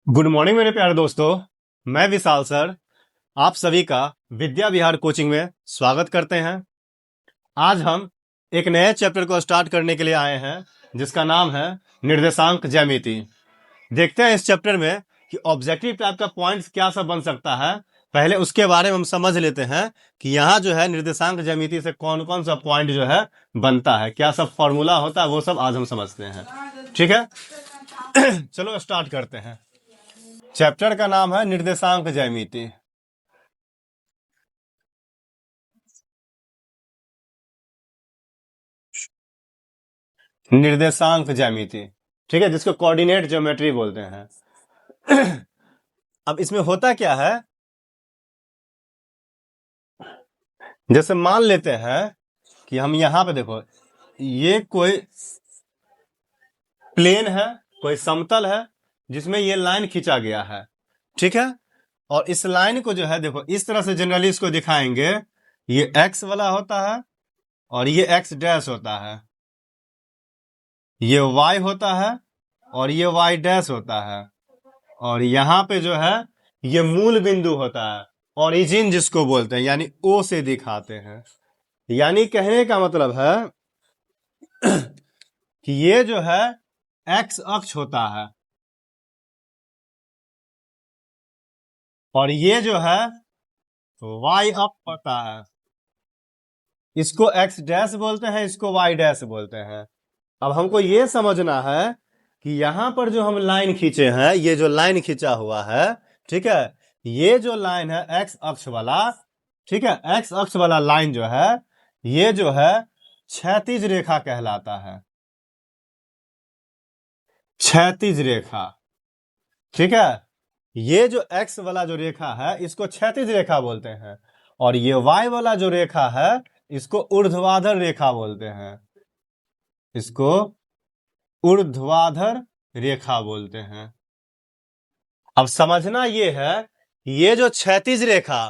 Good morning मेरे प्यारे दोस्तों। मैं विशाल सर आप सभी का विद्या विहार कोचिंग में स्वागत करते हैं। आज हम एक नए चैप्टर को स्टार्ट करने के लिए आए हैं जिसका नाम है निर्देशांक ज्यामिति। देखते हैं इस चैप्टर में कि ऑब्जेक्टिव टाइप का पॉइंट्स क्या सब बन सकता है। पहले उसके बारे में हम समझ लेते हैं कि यहाँ जो है निर्देशांक ज्यामिति से कौन कौन सा पॉइंट जो है बनता है, क्या सब फॉर्मूला होता है, वो सब आज हम समझते हैं। ठीक है, चलो स्टार्ट करते हैं। चैप्टर का नाम है निर्देशांक ज्यामिति। निर्देशांक ज्यामिति, ठीक है, जिसको कोऑर्डिनेट ज्योमेट्री बोलते हैं। अब इसमें होता क्या है, जैसे मान लेते हैं कि हम यहां पे देखो, ये कोई प्लेन है, कोई समतल है जिसमें ये लाइन खींचा गया है। ठीक है, और इस लाइन को जो है देखो इस तरह से जनरली इसको दिखाएंगे, ये एक्स वाला होता है और ये एक्स डैश होता है, ये वाई होता है और ये वाई डैश होता है, और यहाँ पे जो है ये मूल बिंदु होता है, ओरिजिन जिसको बोलते हैं, यानी ओ से दिखाते हैं। यानी कहने का मतलब है कि ये जो है एक्स अक्ष होता है और ये जो है वाई अक्ष होता है। इसको एक्स डैश बोलते हैं, इसको वाई डैश बोलते हैं। अब हमको ये समझना है कि यहां पर जो हम लाइन खींचे हैं, ये जो लाइन खींचा हुआ है, ठीक है, ये जो लाइन है एक्स अक्ष वाला, ठीक है, एक्स अक्ष वाला लाइन जो है ये जो है क्षैतिज रेखा कहलाता है। क्षैतिज रेखा, ठीक है, ये जो एक्स वाला जो रेखा है इसको क्षैतिज रेखा बोलते हैं, और ये वाई वाला जो रेखा है इसको ऊर्ध्वाधर रेखा बोलते हैं, इसको ऊर्ध्वाधर रेखा बोलते हैं। अब समझना ये है, ये जो क्षैतिज रेखा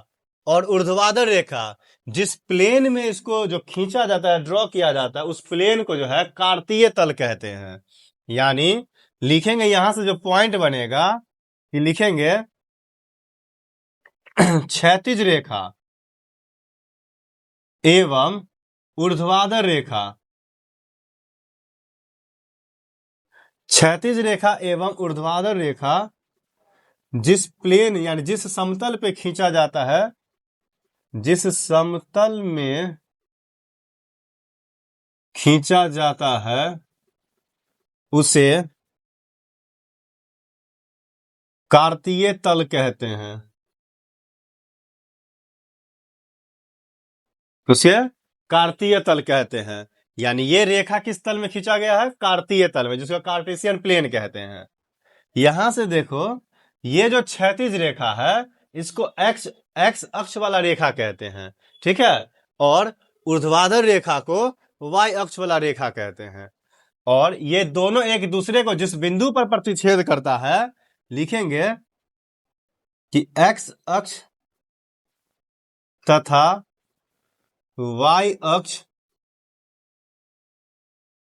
और ऊर्ध्वाधर रेखा, जिस प्लेन में इसको जो खींचा जाता है, ड्रॉ किया जाता है, उस प्लेन को जो है कार्तीय तल कहते हैं। यानी लिखेंगे यहां से जो पॉइंट बनेगा, ये लिखेंगे क्षैतिज रेखा एवं ऊर्ध्वाधर रेखा। क्षैतिज रेखा एवं ऊर्ध्वाधर रेखा जिस प्लेन यानी जिस समतल पे खींचा जाता है, जिस समतल में खींचा जाता है उसे कार्तीय तल कहते हैं। उसे कार्तीय तल कहते हैं। यानी ये रेखा किस तल में खींचा गया है? कार्तीय तल में, जिसको कार्टेशियन प्लेन कहते हैं। यहां से देखो, ये जो क्षैतिज रेखा है इसको एक्स एक्स अक्ष वाला रेखा कहते हैं, ठीक है, और ऊर्ध्वाधर रेखा को वाई अक्ष वाला रेखा कहते हैं। और ये दोनों एक दूसरे को जिस बिंदु पर प्रतिच्छेद करता है, लिखेंगे कि एक्स अक्ष तथा वाई अक्ष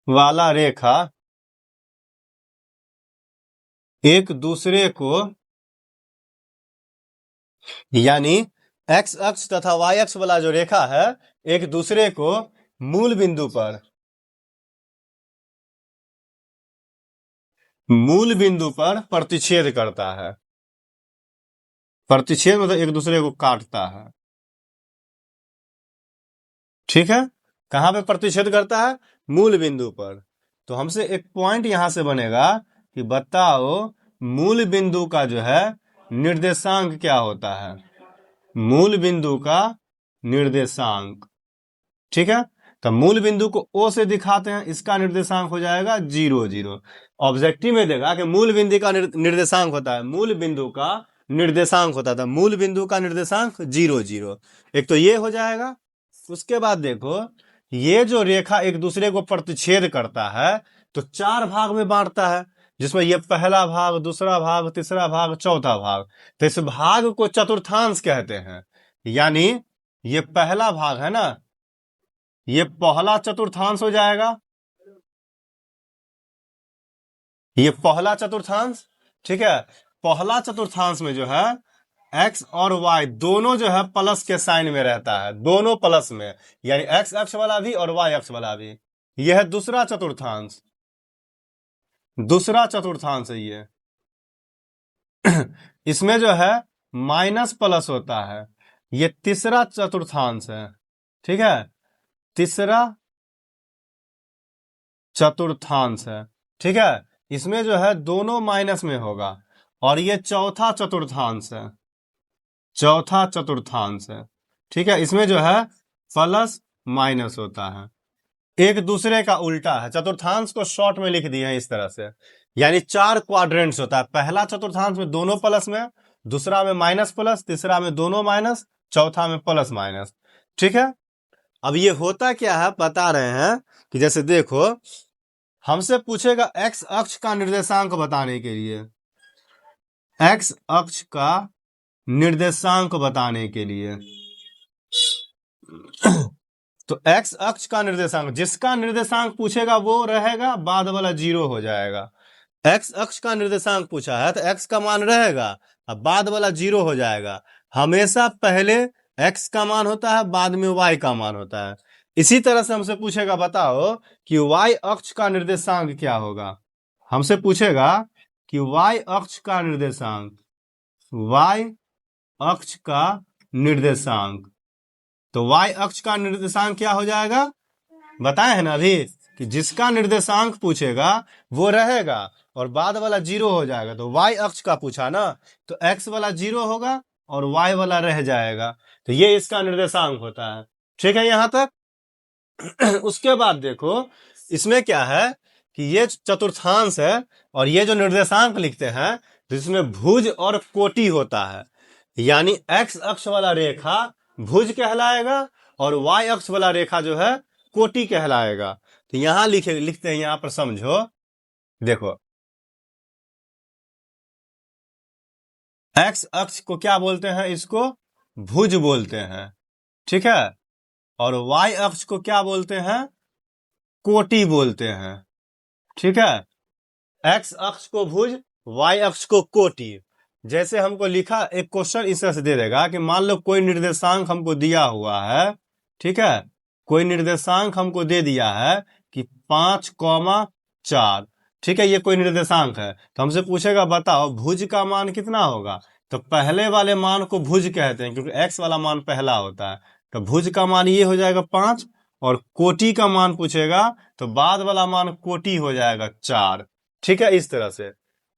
वाला रेखा एक दूसरे को, यानी एक्स अक्ष तथा वाई अक्ष वाला जो रेखा है एक दूसरे को मूल बिंदु पर प्रतिच्छेद करता है। प्रतिच्छेद मतलब एक दूसरे को काटता है। ठीक है, कहां पे प्रतिच्छेद करता है? मूल बिंदु पर। तो हमसे एक पॉइंट यहां से बनेगा कि बताओ मूल बिंदु का जो है निर्देशांक क्या होता है। मूल बिंदु का निर्देशांक, ठीक है, तो मूल बिंदु को O से दिखाते हैं, इसका निर्देशांक हो जाएगा 0 0। ऑब्जेक्टिव में देगा कि मूल बिंदु का निर्देशांक होता है, मूल बिंदु का निर्देशांक होता था, मूल बिंदु का निर्देशांक 0 0। एक तो ये हो जाएगा। उसके बाद देखो, ये जो रेखा एक दूसरे को प्रतिच्छेद करता है तो 4 भाग में बांटता है, जिसमें ये पहला भाग, दूसरा भाग, तीसरा भाग, चौथा भाग। तो इस भाग को चतुर्थांश कहते हैं। यानी ये पहला भाग है ना, ये पहला चतुर्थांश हो जाएगा, ये पहला चतुर्थांश, ठीक है। पहला चतुर्थांश में जो है x और y दोनों जो है प्लस के साइन में रहता है, दोनों प्लस में, यानी x अक्ष वाला भी और y अक्ष वाला भी। यह है दूसरा चतुर्थांश, दूसरा चतुर्थांश है ये। इसमें जो है माइनस प्लस होता है। ये तीसरा चतुर्थांश है, ठीक है, तीसरा चतुर्थांश है, ठीक है। इसमें जो है दोनों माइनस में होगा। और ये चौथा चतुर्थांश है, चौथा चतुर्थांश है, ठीक है। इसमें जो है प्लस माइनस होता है, एक दूसरे का उल्टा है। चतुर्थांश को शॉर्ट में लिख दिए हैं इस तरह से, यानी 4 क्वाड्रेंट्स होता है। पहला चतुर्थांश में दोनों प्लस में, दूसरा में माइनस प्लस, तीसरा में दोनों माइनस, चौथा में प्लस माइनस, ठीक है। अब ये होता क्या है बता रहे हैं कि जैसे देखो, हमसे पूछेगा एक्स अक्ष का निर्देशांक बताने के लिए, एक्स अक्ष का निर्देशांक बताने के लिए। तो एक्स अक्ष का निर्देशांक, जिसका निर्देशांक पूछेगा वो रहेगा, बाद वाला 0 हो जाएगा। एक्स अक्ष का निर्देशांक पूछा है तो एक्स का मान रहेगा, अब बाद वाला 0 हो जाएगा। हमेशा पहले एक्स का मान होता है, बाद में वाई का मान होता है। इसी तरह से हमसे पूछेगा बताओ कि वाई अक्ष का निर्देशांक क्या होगा। हमसे पूछेगा कि वाई अक्ष का निर्देशांक, वाई अक्ष का निर्देशांक, तो वाई अक्ष का निर्देशांक क्या हो जाएगा, बताए हैं ना अभी, कि जिसका निर्देशांक पूछेगा वो रहेगा और बाद वाला 0 हो जाएगा। तो वाई अक्ष का पूछा ना, तो एक्स वाला 0 होगा और वाई वाला रह जाएगा। तो ये इसका निर्देशांक होता है, ठीक है यहां तक। उसके बाद देखो इसमें क्या है कि ये चतुर्थांश है और ये जो निर्देशांक लिखते हैं तो इसमें भुज और कोटि होता है। यानी एक्स अक्ष वाला रेखा भुज कहलाएगा और वाई अक्ष वाला रेखा जो है कोटि कहलाएगा। तो यहां लिखते हैं, यहां पर समझो, देखो एक्स अक्ष को क्या बोलते हैं, इसको भुज बोलते हैं, ठीक है। और वाई अक्ष को क्या बोलते हैं, कोटि बोलते हैं, ठीक है। एक्स अक्ष को भुज, वाई अक्ष को कोटि। जैसे हमको लिखा एक क्वेश्चन इस तरह से दे देगा कि मान लो कोई निर्देशांक हमको दिया हुआ है, ठीक है, कोई निर्देशांक हमको दे दिया है कि 5,4, ठीक है, ये कोई निर्देशांक है। तो हमसे पूछेगा बताओ भुज का मान कितना होगा। तो पहले वाले मान को भुज कहते हैं क्योंकि एक्स वाला मान पहला होता है। तो भुज का मान ये हो जाएगा 5, और कोटि का मान पूछेगा तो बाद वाला मान कोटि हो जाएगा 4, ठीक है, इस तरह से।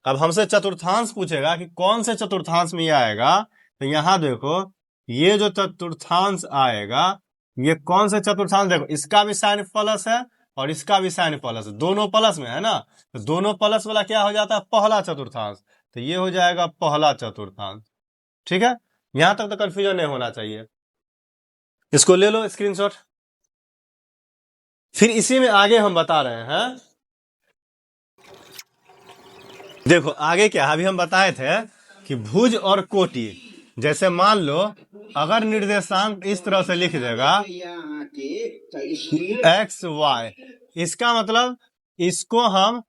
अब हमसे चतुर्थांश पूछेगा कि कौन से चतुर्थांश में ये आएगा। तो यहां देखो ये जो चतुर्थांश आएगा, ये कौन से चतुर्थांश, देखो इसका भी साइन प्लस है और इसका भी साइन प्लस है, दोनों प्लस में है ना। तो दोनों प्लस वाला क्या हो जाता है, पहला चतुर्थांश। तो ये हो जाएगा पहला चतुर्थांश, ठीक है। यहां तक तो कंफ्यूजन नहीं होना चाहिए, इसको ले लो स्क्रीनशॉट। फिर इसी में आगे हम बता रहे हैं, देखो आगे क्या, अभी हम बताए थे कि भुज और कोटि। जैसे मान लो अगर निर्देशांक इस तरह से लिख देगा एक्स वाई, इसका मतलब इसको हम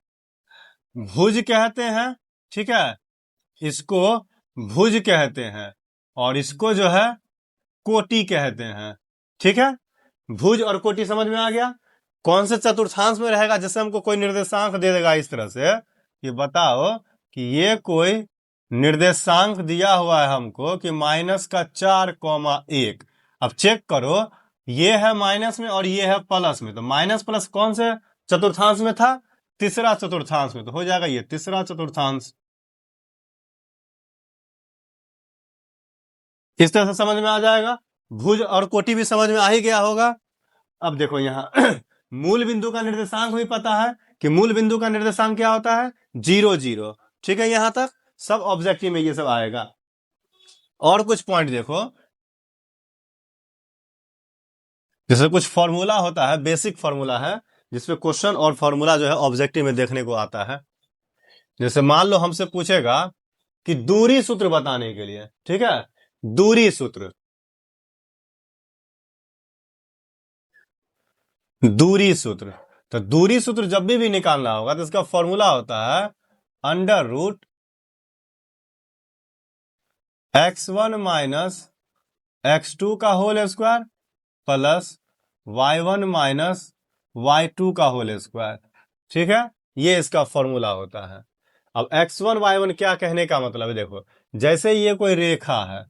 भुज कहते हैं, ठीक है, इसको भुज कहते हैं और इसको जो है कोटि कहते हैं, ठीक है। भुज और कोटि समझ में आ गया। कौन से चतुर्थांश में रहेगा, जैसे हमको कोई निर्देशांक दे देगा इस तरह से, ये बताओ कि ये कोई निर्देशांक दिया हुआ है हमको कि -4,1। अब चेक करो ये है माइनस में और ये है प्लस में, तो माइनस प्लस कौन से चतुर्थांश में था, तीसरा चतुर्थांश में, तो हो जाएगा ये तीसरा चतुर्थांश। इस तरह से समझ में आ जाएगा। भुज और कोटि भी समझ में आ ही गया होगा। अब देखो यहाँ मूल बिंदु का निर्देशांक भी पता है कि मूल बिंदु का निर्देशांक क्या होता है, 0, 0, ठीक है। यहां तक सब ऑब्जेक्टिव में ये सब आएगा। और कुछ पॉइंट देखो, जैसे कुछ फॉर्मूला होता है, बेसिक फॉर्मूला है जिसमें क्वेश्चन और फॉर्मूला जो है ऑब्जेक्टिव में देखने को आता है। जैसे मान लो हमसे पूछेगा कि दूरी सूत्र बताने के लिए, ठीक है, दूरी सूत्र, दूरी सूत्र। तो दूरी सूत्र जब भी निकालना होगा तो इसका फॉर्मूला होता है under root x1 minus x2 का whole square plus y1 minus y2 का होल स्क्वायर। ठीक है, ये इसका फॉर्मूला होता है। अब x1 y1 क्या कहने का मतलब है, देखो जैसे ये कोई रेखा है,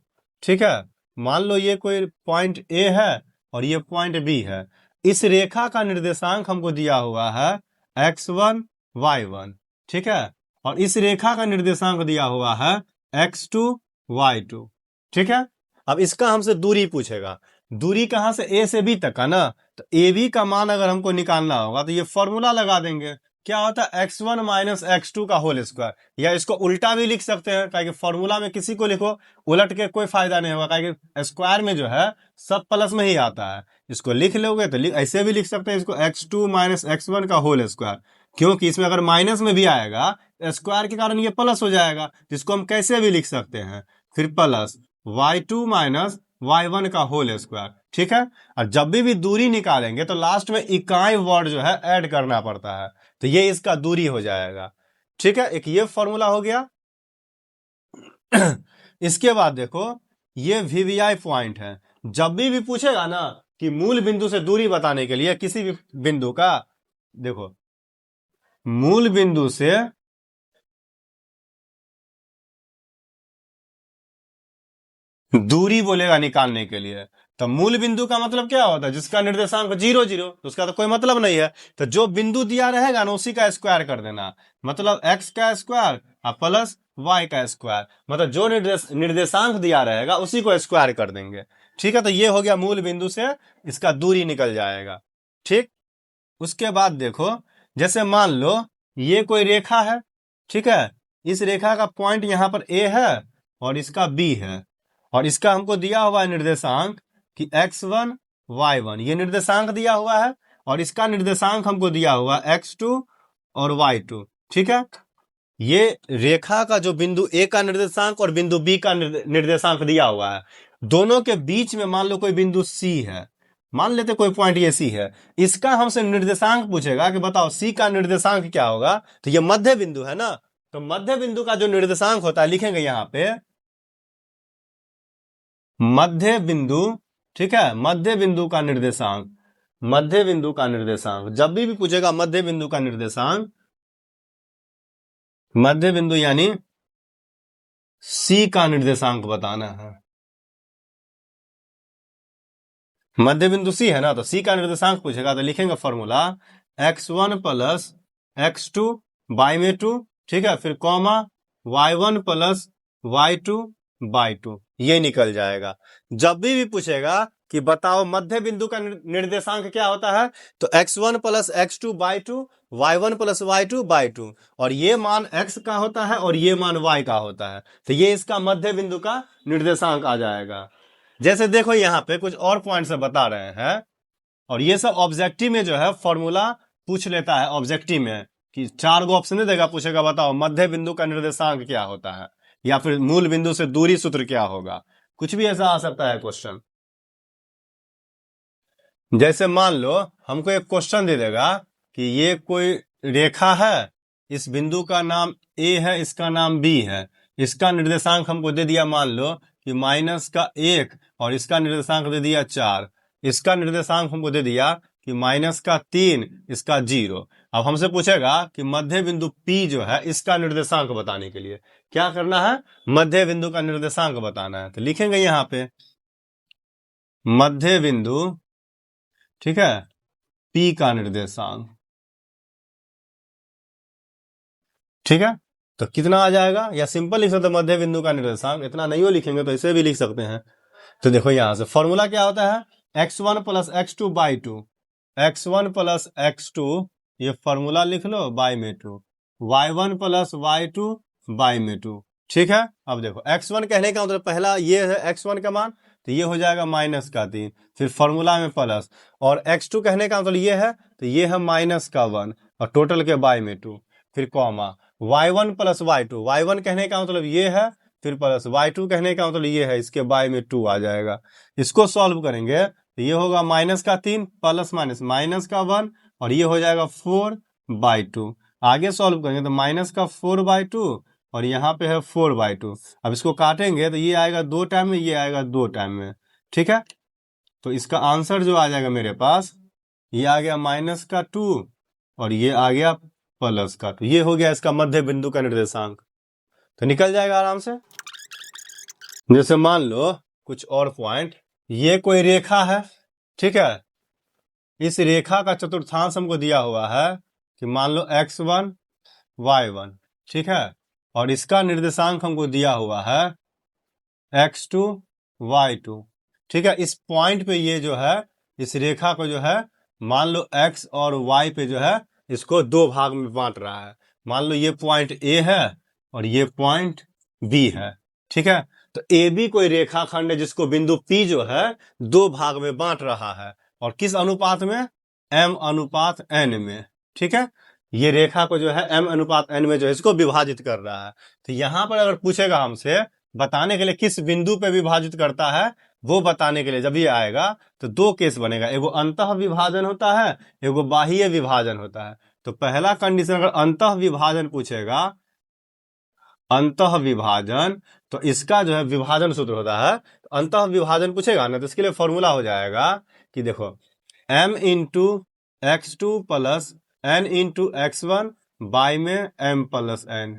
ठीक है, मान लो ये कोई पॉइंट A है और ये पॉइंट B है। इस रेखा का निर्देशांक हमको दिया हुआ है x1 y1, ठीक है, और इस रेखा का निर्देशांक दिया हुआ है x2 y2, ठीक है। अब इसका हमसे दूरी पूछेगा, दूरी कहां से A से B तक का ना, तो AB का मान अगर हमको निकालना होगा तो ये फॉर्मूला लगा देंगे, क्या होता है x1 माइनस x2 का होल स्क्वायर, या इसको उल्टा भी लिख सकते हैं, क्योंकि फॉर्मूला में किसी को लिखो उलट के कोई फायदा नहीं होगा, क्योंकि स्क्वायर में जो है सब प्लस में ही आता है। इसको लिख लोगे तो ऐसे भी लिख सकते हैं इसको x2 माइनस x1 का होल स्क्वायर, क्योंकि इसमें अगर माइनस में भी आएगा स्क्वायर के कारण ये प्लस हो जाएगा, जिसको हम कैसे भी लिख सकते हैं, फिर प्लस y2 माइनस y1 का होल स्क्वायर, ठीक है। और जब भी दूरी निकालेंगे तो लास्ट में इकाई वर्ड जो है ऐड करना पड़ता है, तो ये इसका दूरी हो जाएगा, ठीक है। एक ये फॉर्मूला हो गया। इसके बाद देखो ये वीवीआई पॉइंट है, जब भी पूछेगा ना कि मूल बिंदु से दूरी बताने के लिए किसी भी बिंदु का, देखो मूल बिंदु से दूरी बोलेगा निकालने के लिए, तो मूल बिंदु का मतलब क्या होता है, जिसका निर्देशांक 0 0, तो उसका तो कोई मतलब नहीं है। तो जो बिंदु दिया रहेगा ना उसी का स्क्वायर कर देना, मतलब x का स्क्वायर प्लस y का स्क्वायर, मतलब जो निर्देशांक दिया रहेगा उसी को स्क्वायर कर देंगे, ठीक है। तो ये हो गया मूल बिंदु से इसका दूरी निकल जाएगा, ठीक। उसके बाद देखो जैसे मान लो ये कोई रेखा है, ठीक है, इस रेखा का पॉइंट यहां पर A है और इसका B है, और इसका हमको दिया हुआ है निर्देशांक कि x1 y1, ये निर्देशांक दिया हुआ है, और इसका निर्देशांक हमको दिया हुआ है x2 और y2, ठीक है। ये रेखा का जो बिंदु A का निर्देशांक और बिंदु B का निर्देशांक दिया हुआ है, दोनों के बीच में मान लो कोई बिंदु C है, मान लेते कोई पॉइंट ये C है, इसका हमसे निर्देशांक पूछेगा कि बताओ C का निर्देशांक क्या होगा, तो ये मध्य बिंदु है ना, तो मध्य बिंदु का जो निर्देशांक होता है लिखेंगे यहां पे मध्य बिंदु, ठीक है, मध्य बिंदु का निर्देशांक, मध्य बिंदु का निर्देशांक जब भी पूछेगा मध्य बिंदु का निर्देशांक, मध्य बिंदु यानी C का निर्देशांक बताना है। मध्य बिंदु C है ना, तो C का निर्देशांक पूछेगा तो लिखेंगे formula x1 plus x2 by में 2, ठीक है, फिर comma y1 plus y2 by 2, ये निकल जाएगा। जब भी पूछेगा कि बताओ मध्य बिंदु का निर्देशांक क्या होता है, तो x1 plus x2 by 2, y1 plus y2 by 2, और ये मान x का होता है और ये मान y का होता है, तो ये इसका मध्य बिंदु का निर्देशांक आ जाएगा। जैसे देखो यहाँ पे कुछ और पॉइंट से बता रहे हैं, और ये सब ऑब्जेक्टिव में जो है फॉर्मूला पूछ लेता है, ऑब्जेक्टिव में कि 4 गो ऑप्शन देगा, पूछेगा बताओ मध्य बिंदु का निर्देशांक क्या होता है, या फिर मूल बिंदु से दूरी सूत्र क्या होगा, कुछ भी ऐसा आ सकता है क्वेश्चन। जैसे मान लो हमको एक क्वेश्चन दे देगा कि ये कोई रेखा है, इस बिंदु का नाम A है, इसका नाम B है, इसका निर्देशांक हमको दे दिया मान लो कि -1, और इसका निर्देशांक दे दिया 4, इसका निर्देशांक हमको दे दिया कि -3, इसका 0। अब हमसे पूछेगा कि मध्य बिंदु P जो है इसका निर्देशांक बताने के लिए क्या करना है, मध्य बिंदु का निर्देशांक बताना है, तो लिखेंगे यहां पे मध्य बिंदु, ठीक है, P का निर्देशांक, ठीक है। तो कितना आ जाएगा, या सिंपल लिख सकते मध्य बिंदु का निर्देशांक, इतना नहीं हो लिखेंगे तो इसे भी लिख सकते हैं। तो देखो यहां से फॉर्मूला क्या होता है, x1 plus x2 by 2, x1 plus x2, ये फॉर्मूला लिख लो बाई में 2, y1 प्लस y2 बाई में 2, ठीक है। अब देखो x1 कहने का मतलब पहला ये है x1 का मान, तो ये हो जाएगा -3, फिर फॉर्मूला में प्लस, और x2 कहने का मतलब ये है, तो ये है -1, और टोटल के बाई में 2, फिर comma y1 plus y2, y1 कहने का मतलब ये है, फिर प्लस y2 कहने का मतलब ये है, इसके बाई में 2 आ जाएगा। इसको सॉल्व करेंगे तो ये होगा -3 प्लस -1, और ये हो जाएगा 4/2। आगे सॉल्व करेंगे तो -4/2 और यहाँ पे है 4/2। अब इसको काटेंगे तो ये आएगा 2 टाइम में, ये आएगा 2 टाइम में, ठीक है। तो इसका आंसर जो आ जाएगा मेरे पास, ये आ गया -2 और ये आ गया +2। ये हो गया इसका मध्य बिंदु का निर्देशांक। तो निकल जाएगा आराम से। जैसे मान लो कुछ और पॉइंट, ये कोई रेखा है, ठीक है। इस रेखा का चतुर्थांश हमको दिया हुआ है कि मान लो x1 y1, ठीक है। और इसका निर्देशांक हमको दिया हुआ है x2 y2, ठीक है। इस पॉइंट पे ये जो है, इस रेखा को जो है, मान लो x और y पे जो है इसको 2 भाग में बांट रहा है। मान लो ये पॉइंट A है और ये पॉइंट B है, ठीक है। तो AB कोई रेखाखंड है जिसको बिंदु P जो है 2 भाग में बांट रहा है, और किस अनुपात में? m/n में, ठीक है। ये रेखा को जो है m/n में जो है इसको विभाजित कर रहा है। तो यहां पर अगर पूछेगा हमसे बताने के लिए किस बिंदु पे विभाजित करता है, वो बताने के लिए जब ये आएगा तो 2 केस बनेगा, एगो अंतः विभाजन होता है, एगो बाह्य विभाजन होता है। तो पहला कंडीशन अगर अंतः विभाजन पूछेगा, अंतः विभाजन, तो इसका जो है विभाजन सूत्र होता है। तो अंतः विभाजन पूछेगा ना, तो इसके लिए फॉर्मूला हो जाएगा कि देखो m into x2 plus n into x1 by में m प्लस n।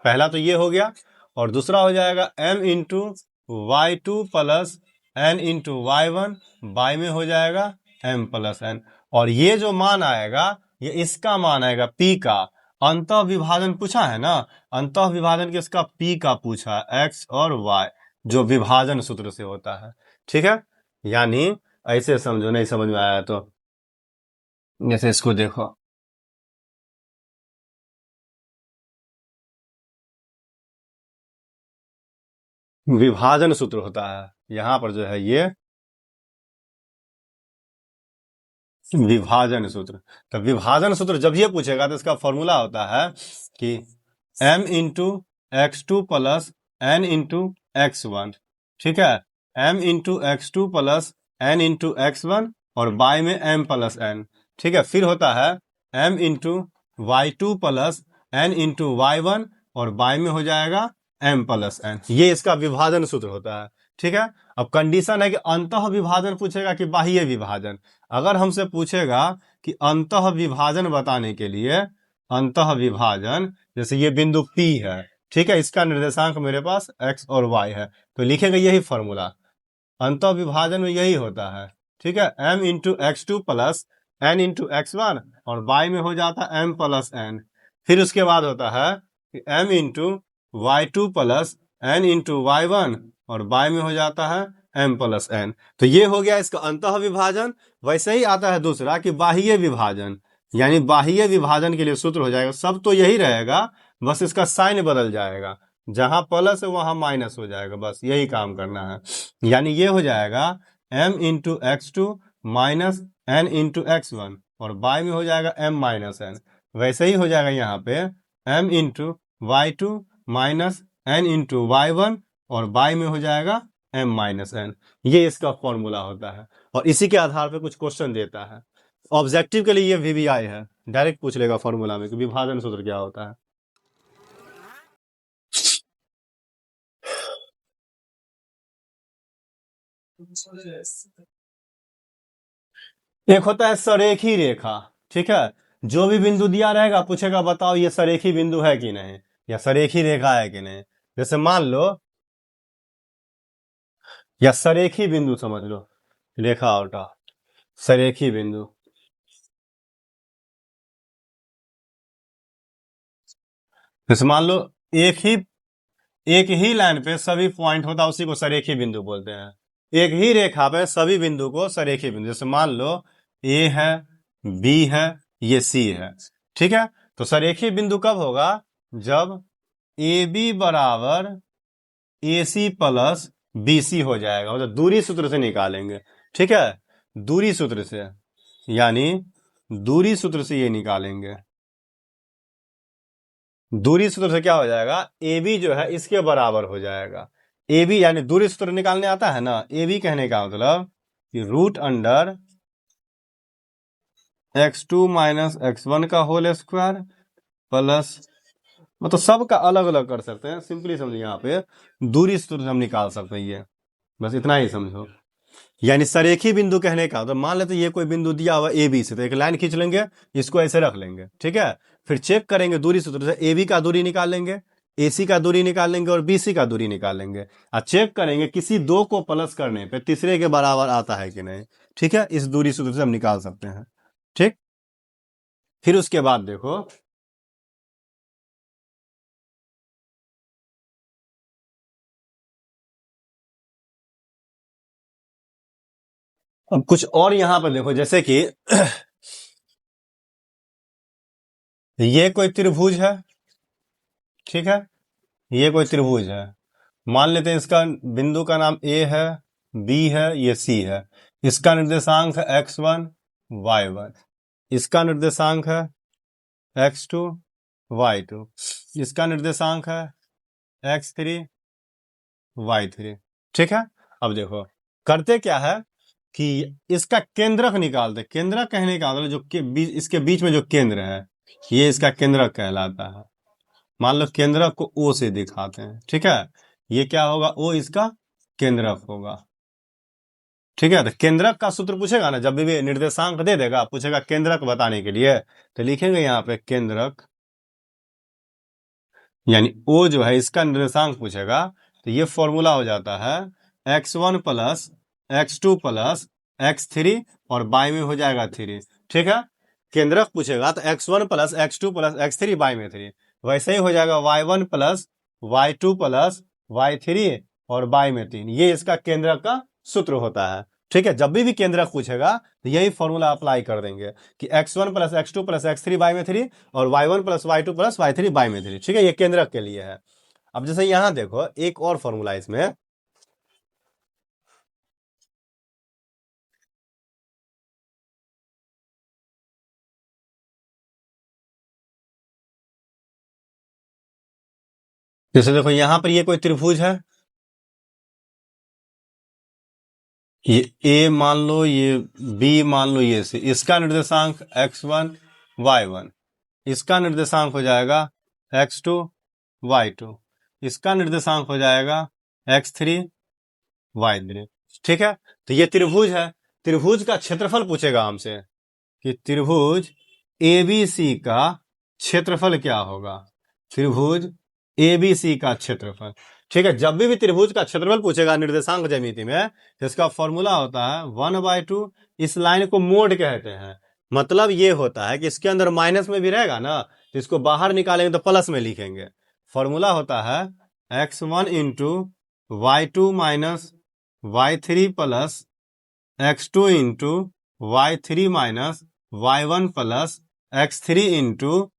पहला तो ये हो गया, और दूसरा हो जाएगा m into y2 plus n into y1 by में हो जाएगा m प्लस n। और ये जो मान आएगा ये इसका मान आएगा p का। अंतः विभाजन पूछा है ना, अंतः विभाजन किसका? p का पूछा है, x और y, जो विभाजन सूत्र से होता है, ठीक है। यानी ऐसे समझो, नहीं समझ में आया तो जैसे इसको देखो, विभाजन सूत्र होता है यहां पर जो है ये विभाजन सूत्र। तो विभाजन सूत्र जब ये पूछेगा तो इसका फॉर्मूला होता है कि m into x2 plus n into x1, ठीक है। m into x2 plus n into x1 और बाय में m प्लस n, ठीक है। फिर होता है m into y2 plus n into y1 और बाय में हो जाएगा m प्लस n। ये इसका विभाजन सूत्र होता है, ठीक है। अब कंडीशन है कि अंतः विभाजन पूछेगा कि बाह्य विभाजन। अगर हमसे पूछेगा कि अंतः विभाजन बताने के लिए, अंतः विभाजन जैसे ये बिंदु P है, ठीक है, इसका निर्देशांक मेरे पास x और y है, तो लिखेंगे यही फॉर्मूला। अंतः विभाजन में यही होता है, ठीक है। m into x2 plus n into x1 और y में हो जाता है m प्लस n। फिर उसके बाद होता है कि m into y2 plus n into y1 और y में हो जाता है m प्लस n। तो ये हो गया इसका अंतः विभाजन। वैसे ही आता है दूसरा कि बाह्य विभाजन, यानी बाह्य विभाजन के लिए सूत्र हो जाएगा, सब तो यही रहेगा, बस इसका साइन बदल जाएगा, जहां प्लस है वहां माइनस हो जाएगा, बस यही काम करना है। यानी ये हो जाएगा m into x2 minus n into x1 और y में हो जाएगा m माइनस n। वैसे ही हो जाएगा यहाँ पे m into y2 minus n into y1 और y में हो जाएगा m माइनस n। ये इसका फॉर्मूला होता है, और इसी के आधार पे कुछ क्वेश्चन देता है। ऑब्जेक्टिव के लिए ये VBI है, डायरेक्ट पूछ लेगा फॉर्मूला में कि विभाजन सूत्र क्या होता है। एक होता है सरेखी रेखा, ठीक है। जो भी बिंदु दिया रहेगा पूछेगा बताओ ये सरेखी बिंदु है कि नहीं, या सरेखी रेखा है कि नहीं। जैसे मान लो, या सरेखी बिंदु समझ लो, रेखा होता सरेखी बिंदु। जैसे मान लो एक ही लाइन पे सभी पॉइंट होता है, उसी को सरेखी बिंदु बोलते हैं। एक ही रेखा पे सभी बिंदु को सरेखी बिंदु, जैसे मान लो A है, B है, ये C है, ठीक है। तो सरेखी बिंदु कब होगा? जब AB बराबर AC प्लस BC हो जाएगा, मतलब दूरी सूत्र से निकालेंगे, ठीक है, दूरी सूत्र से, यानी दूरी सूत्र से ये निकालेंगे। दूरी सूत्र से क्या हो जाएगा? AB जो है इसके बराबर हो जाएगा। AB यानी दूरी सूत्र निकालने आता है ना, AB कहने का मतलब कि root under x2 minus x1 का होल स्क्वायर प्लस मतलब सबका अलग अलग कर सकते हैं, सिंपली समझिए यहाँ पे दूरी सूत्र से हम निकाल सकते हैं ये, बस इतना ही समझो। यानी सरेखी बिंदु कहने का तो मान लेते ये कोई बिंदु दिया हुआ ए बी से, तो एक लाइन खींच लेंगे, इसको ऐसे रख लेंगे, ठीक है। फिर चेक करेंगे दूरी सूत्र से, ए बी का दूरी निकाल लेंगे, एसी का दूरी निकाल लेंगे और बीसी का दूरी निकाल लेंगे, और चेक करेंगे किसी दो को प्लस करने पे तीसरे के बराबर आता है कि नहीं, ठीक है। इस दूरी सूत्र से हम निकाल सकते हैं, ठीक। फिर उसके बाद देखो अब कुछ और यहां पर देखो, जैसे कि ये कोई त्रिभुज है, ठीक है, ये कोई त्रिभुज है, मान लेते हैं इसका बिंदु का नाम ए है, बी है, ये सी है, इसका निर्देशांक है x1 y1, इसका निर्देशांक है x2 y2, इसका निर्देशांक है x3 y3, ठीक है। अब देखो करते क्या है कि इसका केंद्रक निकालते, केंद्रक कहने का मतलब जो इसके बीच में जो केंद्र है ये इसका केंद्रक कहलाता है। मान लो केंद्रक को ओ से दिखाते हैं, ठीक है, ये क्या होगा, ओ इसका केंद्रक होगा, ठीक है। तो केंद्रक का सूत्र पूछेगा ना, जब भी निर्देशांक दे देगा पूछेगा केंद्रक बताने के लिए, तो लिखेंगे यहाँ पे केंद्रक, यानी ओ जो है इसका निर्देशांक पूछेगा, तो ये फॉर्मूला हो जाता है x1 plus x2 plus x3 और बाई में हो जाएगा 3, ठीक है। केंद्रक पूछेगा तो x1 plus x2 plus x3 by में 3, वैसे ही हो जाएगा y1 plus y2 plus y3 और बाई में 3, ये इसका केंद्रक का सूत्र होता है, ठीक है। जब भी केंद्रक पूछेगा तो यही फॉर्मूला अप्लाई कर देंगे कि x1 plus x2 plus x3 by में 3 और y1 plus y2 plus y3 by में 3, ठीक है, ये केंद्रक के लिए है। अब जैसे यहां देखो एक और फॉर्मूला इसमें, जैसे देखो यहां पर ये कोई त्रिभुज है, ये ए मान लो, ये बी मान लो, ये सी, इसका निर्देशांक x1 y1, इसका निर्देशांक हो जाएगा x2 y2, इसका निर्देशांक हो जाएगा x3 y3, ठीक है। तो ये त्रिभुज है, त्रिभुज का क्षेत्रफल पूछेगा हमसे कि त्रिभुज एबीसी का क्षेत्रफल क्या होगा, त्रिभुज एबीसी का क्षेत्रफल, ठीक है। जब भी त्रिभुज का क्षेत्रफल पूछेगा निर्देशांक ज्यामिति में, इसका फॉर्मूला होता है 1/2, इस लाइन को मोड कहते हैं, मतलब ये होता है कि इसके अंदर माइनस में भी रहेगा ना, तो इसको बाहर निकालेंगे तो प्लस में लिखेंगे। फॉर्मूला होता है x1 into y2 minus y3 plus x2 into y3 minus y1 plus x3 into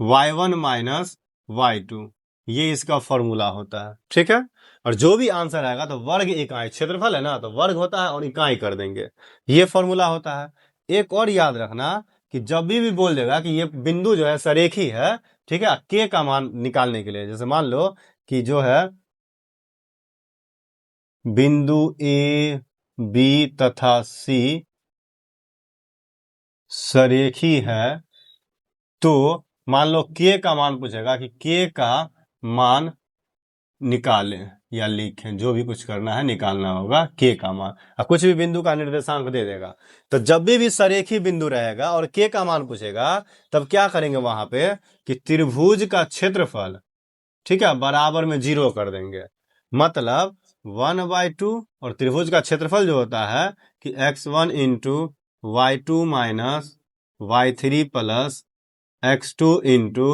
y1 minus y2, ये इसका फॉर्मूला होता है, ठीक है। और जो भी आंसर आएगा तो वर्ग इकाई, क्षेत्रफल है ना तो वर्ग होता है और इकाई कर देंगे, ये फॉर्मूला होता है। एक और याद रखना कि जब भी बोल देगा कि ये बिंदु जो है सरेखी है, ठीक है, के का मान निकालने के लिए, जैसे मान लो कि जो है बिंदु ए बी तथा सी सरेखी है, तो मान लो के का मान पूछेगा कि के का मान निकालें या लिखें, जो भी कुछ करना है निकालना होगा के का मान, और कुछ भी बिंदु का निर्देशांक दे देगा। तो जब भी सरेखी बिंदु रहेगा और के का मान पूछेगा, तब क्या करेंगे वहां पे कि त्रिभुज का क्षेत्रफल, ठीक है, बराबर में 0 कर देंगे, मतलब 1/2, और त्रिभुज का क्षेत्रफल जो होता है कि x1 into y2 minus y3 plus x2 into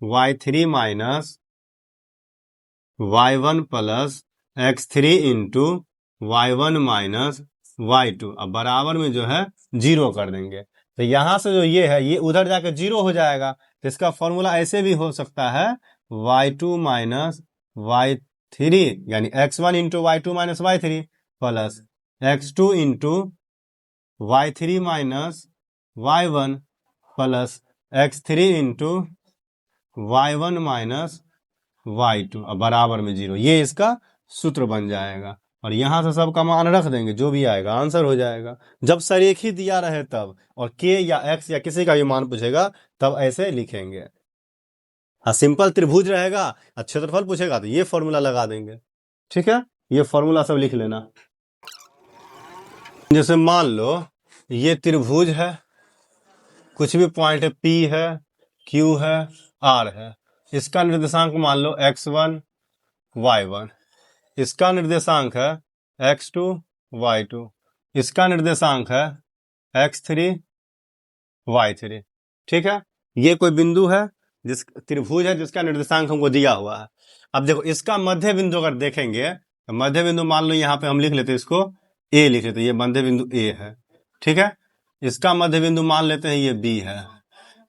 y3 minus y1 plus x3 into y1 minus y2, अब बराबर में जो है 0 कर देंगे। तो यहां से जो ये है ये उधर जाकर 0 हो जाएगा, तो इसका फॉर्मूला ऐसे भी हो सकता है y2 माइनस y3, यानी x1 into y2 minus y3 plus x2 into y3 minus y1 plus x3 into y1 minus y2, अब बराबर में 0, ये इसका सूत्र बन जाएगा। और यहां से सबका मान रख देंगे, जो भी आएगा आंसर हो जाएगा। जब सरेखी दिया रहे तब, और के या x या किसी का भी मान पूछेगा तब ऐसे लिखेंगे। सिंपल त्रिभुज रहेगा और क्षेत्रफल पूछेगा तो ये फॉर्मूला लगा देंगे। ठीक है, ये फॉर्मूला सब लिख लेना। जैसे मान लो ये त्रिभुज है, कुछ भी पॉइंट है, P है, Q है, R है, इसका निर्देशांक मान लो x1 y1, इसका निर्देशांक है x2 y2, इसका निर्देशांक है x3 y3। ठीक है, ये कोई बिंदु है, जिस त्रिभुज है जिसका निर्देशांक हमको दिया हुआ है। अब देखो इसका मध्य बिंदु अगर देखेंगे तो मध्य बिंदु मान लो यहाँ पे हम लिख लेते हैं, इसको A लिख लेते हैं, ये मध्य बिंदु A है। ठीक है, इसका मध्य बिंदु मान लेते हैं ये B है,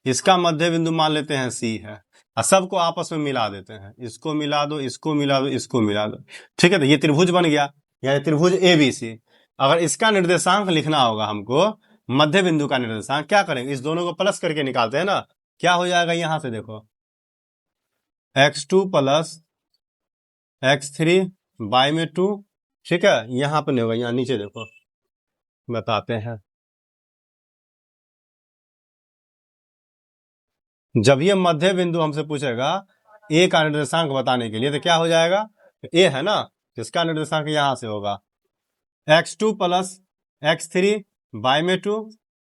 इसका मध्य बिंदु मान लेते हैं C है, और सबको आपस में मिला देते हैं, इसको मिला दो, इसको मिला दो, इसको मिला दो। ठीक है, तो ये त्रिभुज बन गया, यह त्रिभुज ABC। अगर इसका निर्देशांक लिखना होगा हमको, मध्य बिंदु का निर्देशांक, क्या करेंगे, इस दोनों को प्लस करके निकालते हैं ना, क्या हो जाएगा यहां से देखो x2 प्लस x3 बाई में 2। ठीक है, यहां पर नहीं होगा, यहां नीचे देखो बताते हैं। जब ये मध्य बिंदु हमसे पूछेगा ए का निर्देशांक बताने के लिए, तो क्या हो जाएगा, ए है ना, इसका निर्देशांक यहां से होगा x2 प्लस x3 बाई में 2,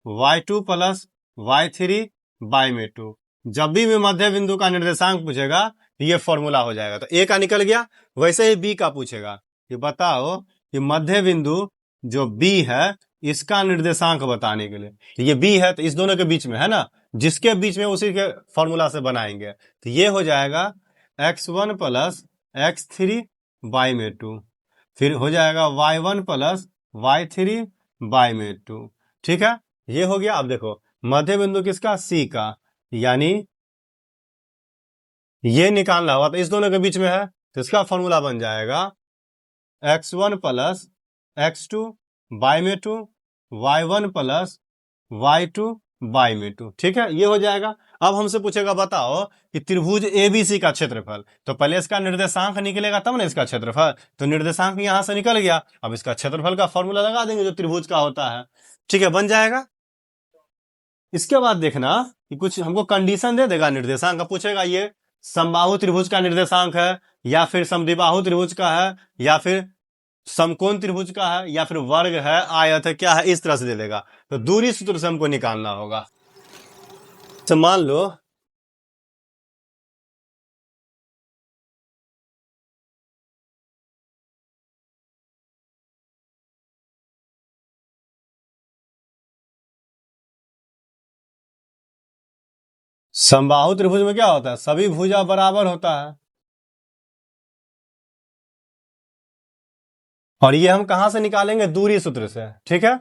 y2 प्लस y3 बाई में 2। जब भी मध्य बिंदु का निर्देशांक पूछेगा तो ये फॉर्मूला हो जाएगा। तो ए का निकल गया। वैसे ही बी का पूछेगा कि बताओ कि मध्य बिंदु जो बी है इसका निर्देशांक बताने के लिए, तो ये बी है तो इस दोनों के बीच में है ना, जिसके बीच में उसी के फॉर्मूला से बनाएंगे। तो ये हो जाएगा x1 प्लस x3 बाई में 2, फिर हो जाएगा y1 प्लस y3 बाई में 2। ठीक है, ये हो गया। अब देखो मध्य बिंदु किसका, C का, यानी ये निकालना होगा तो इस दोनों के बीच में है, तो इसका फॉर्मूला बन जाएगा x1 प्लस x2 बाई में 2, y1 प्लस y2 बाई में 2। ठीक है, ये हो जाएगा। अब हमसे पूछेगा बताओ कि त्रिभुज ABC का क्षेत्रफल, तो पहले इसका निर्देशांक निकलेगा तब ना इसका क्षेत्रफल, तो निर्देशांक यहां से निकल गया, अब इसका क्षेत्रफल का फॉर्मूला लगा देंगे जो त्रिभुज का होता है। ठीक है, बन जाएगा। इसके बाद देखना कि कुछ हमको कंडीशन दे देगा, निर्देशांक का पूछेगा, ये समबाहु त्रिभुज का निर्देशांक है, या फिर समद्विबाहु त्रिभुज का है, या फिर समकोण त्रिभुज का है, या फिर वर्ग है, आयत है, क्या है, इस तरह से दे देगा। तो दूरी सूत्र से हमको निकालना होगा। तो मान लो समबाहु त्रिभुज में क्या होता है, सभी भुजा बराबर होता है। और ये हम कहां से निकालेंगे, दूरी सूत्र से। ठीक है,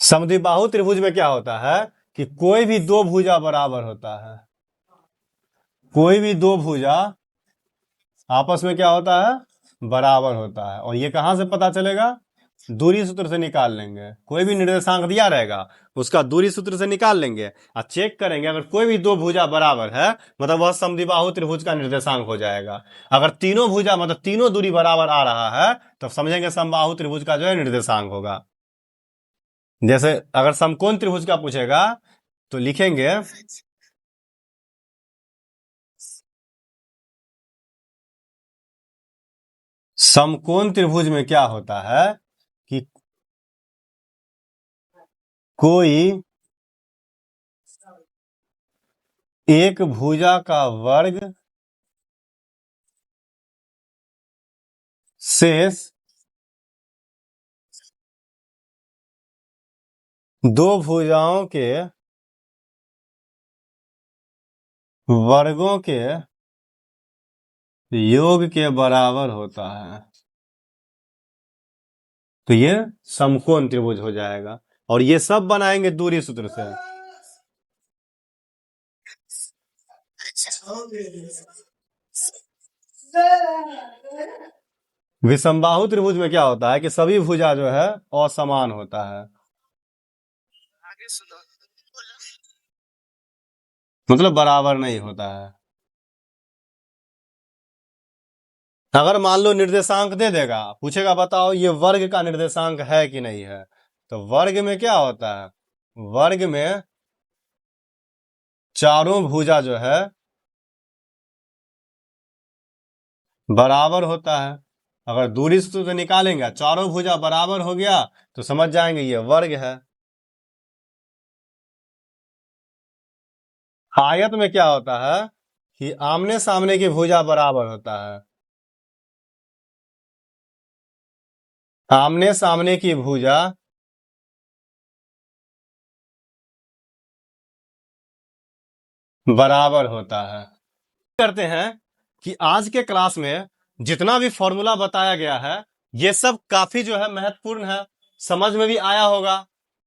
समद्विबाहु त्रिभुज में क्या होता है कि कोई भी दो भुजा बराबर होता है, कोई भी दो भुजा आपस में क्या होता है, बराबर होता है। और ये कहां से पता चलेगा, दूरी सूत्र से निकाल लेंगे। कोई भी निर्देशांक दिया रहेगा उसका दूरी सूत्र से निकाल लेंगे और चेक करेंगे, अगर कोई भी दो भुजा बराबर है मतलब वह समद्विबाहु त्रिभुज का निर्देशांक हो जाएगा। अगर तीनों भुजा मतलब तीनों दूरी बराबर आ रहा है तो समझेंगे समबाहु त्रिभुज का जो है निर्देशांक होगा। जैसे अगर समकोण त्रिभुज का पूछेगा तो लिखेंगे समकोण त्रिभुज में क्या होता है कि कोई एक भुजा का वर्ग शेष दो भुजाओं के वर्गों के योग के बराबर होता है। तो ये समकोण त्रिभुज हो जाएगा। और ये सब बनाएंगे दूरी सूत्र से। विषमबाहु त्रिभुज में क्या होता है कि सभी भुजा जो है असमान होता है, मतलब बराबर नहीं होता है। अगर मान लो निर्देशांक दे देगा, पूछेगा बताओ ये वर्ग का निर्देशांक है कि नहीं है, तो वर्ग में क्या होता है, वर्ग में चारों भुजा जो है बराबर होता है। अगर दूरी सूत्र तो निकालेंगे, चारों भुजा बराबर हो गया तो समझ जाएंगे ये वर्ग है। आयत में क्या होता है कि आमने सामने की भुजा बराबर होता है, आमने सामने की भुजा बराबर होता है। करते हैं कि आज के क्लास में जितना भी फॉर्मूला बताया गया है ये सब काफी जो है महत्वपूर्ण है, समझ में भी आया होगा।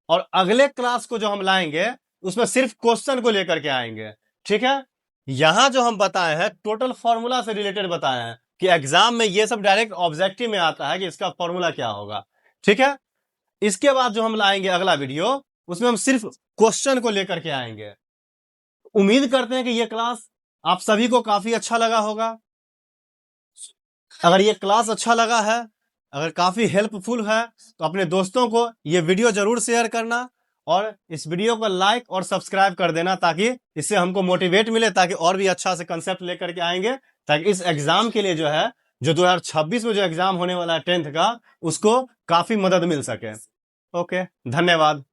और अगले क्लास को जो हम लाएंगे उसमें सिर्फ क्वेश्चन को लेकर के आएंगे, ठीक है। यहां जो हम बताए हैं टोटल फॉर्मूला से रिलेटेड बताए हैं कि एग्जाम में ये सब डायरेक्ट ऑब्जेक्टिव में आता है कि इसका फॉर्मूला क्या होगा, ठीक है। इसके बाद जो हम लाएंगे अगला वीडियो, उसमें हम सिर्फ क्वेश्चन को लेकर के आएंगे। उम्मीद करते हैं कि यह क्लास आप सभी को काफी अच्छा लगा होगा। अगर ये क्लास अच्छा लगा है, अगर काफी हेल्पफुल है, तो अपने दोस्तों को ये वीडियो जरूर शेयर करना और इस वीडियो को लाइक और सब्सक्राइब कर देना, ताकि इससे हमको मोटिवेट मिले, ताकि और भी अच्छा से कंसेप्ट लेकर के आएंगे, ताकि इस एग्जाम के लिए जो है, जो 2026 में जो एग्जाम होने वाला है 10th का, उसको काफी मदद मिल सके। ओके, धन्यवाद।